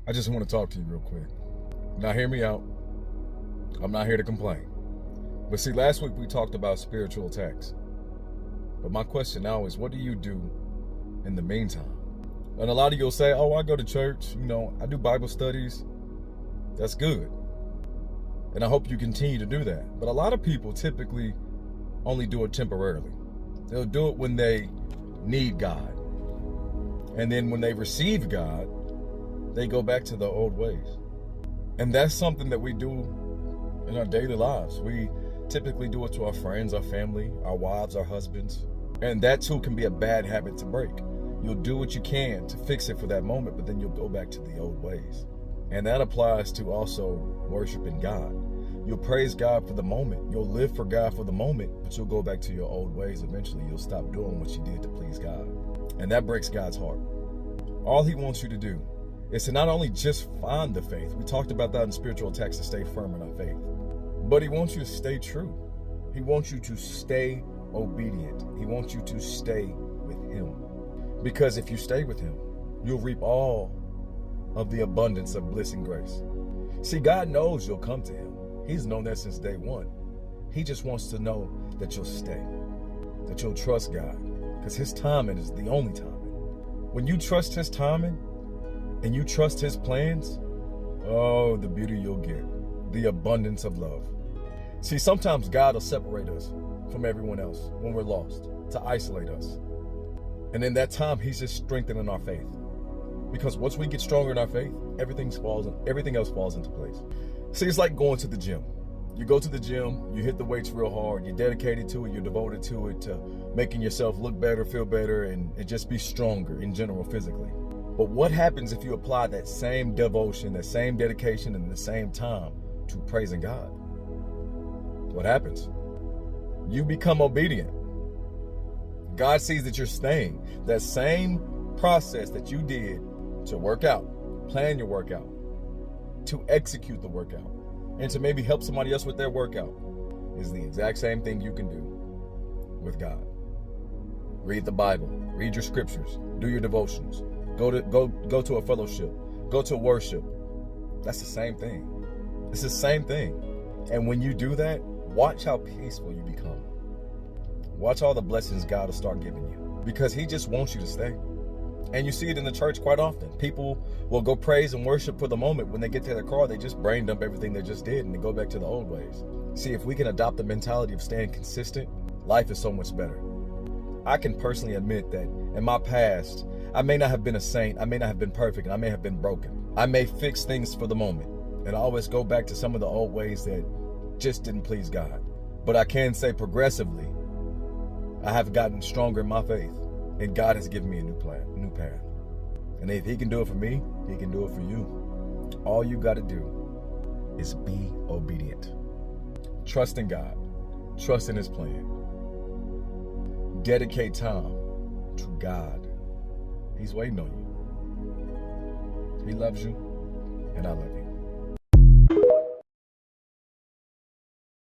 I just want to talk to you real quick. Now, hear me out. I'm not here to complain. But see, last week we talked about spiritual attacks. But my question now is, what do you do in the meantime? And a lot of you will say, oh, I go to church. I do Bible studies. That's good. And I hope you continue to do that. But a lot of people typically only do it temporarily. They'll do it when they need God. And then when they receive God, they go back to the old ways. And that's something that we do in our daily lives. We typically do it to our friends, our family, our wives, our husbands. And that too can be a bad habit to break. You'll do what you can to fix it for that moment, but then you'll go back to the old ways. And that applies to also worshiping God. You'll praise God for the moment. You'll live for God for the moment, but you'll go back to your old ways. Eventually, you'll stop doing what you did to please God. And that breaks God's heart. All he wants you to do is to not only just find the faith. We talked about that in spiritual attacks, to stay firm in our faith. But he wants you to stay true. He wants you to stay obedient. He wants you to stay with him. Because if you stay with him, you'll reap all of the abundance of bliss and grace. See, God knows you'll come to him. He's known that since day one. He just wants to know that you'll stay, that you'll trust God, because his timing is the only timing. When you trust his timing and you trust his plans, oh, the beauty you'll get, the abundance of love. See, sometimes God will separate us from everyone else when we're lost, to isolate us. And in that time, he's just strengthening our faith. Because once we get stronger in our faith, everything else falls into place. See, it's like going to the gym. You go to the gym, you hit the weights real hard, you're dedicated to it, you're devoted to it, to making yourself look better, feel better, and just be stronger in general physically. But what happens if you apply that same devotion, that same dedication, and the same time to praising God? What happens? You become obedient. God sees that you're staying. That same process that you did to work out, plan your workout, to execute the workout, and to maybe help somebody else with their workout is the exact same thing you can do with God. Read the Bible, read your scriptures, do your devotions, go to a fellowship, go to worship. That's the same thing. It's the same thing. And when you do that, watch how peaceful you become. Watch all the blessings God will start giving you, because he just wants you to stay. And you see it in the church quite often. People will go praise and worship for the moment. When they get to their car, they just brain dump everything they just did and they go back to the old ways. See, if we can adopt the mentality of staying consistent, life is so much better. I can personally admit that in my past, I may not have been a saint, I may not have been perfect, and I may have been broken. I may fix things for the moment, and I always go back to some of the old ways that just didn't please God. But I can say progressively, I have gotten stronger in my faith, and God has given me a new path. And if he can do it for me, he can do it for you. All you got to do is be obedient. Trust in God. Trust in his plan. Dedicate time to God. He's waiting on you. He loves you, and I love you.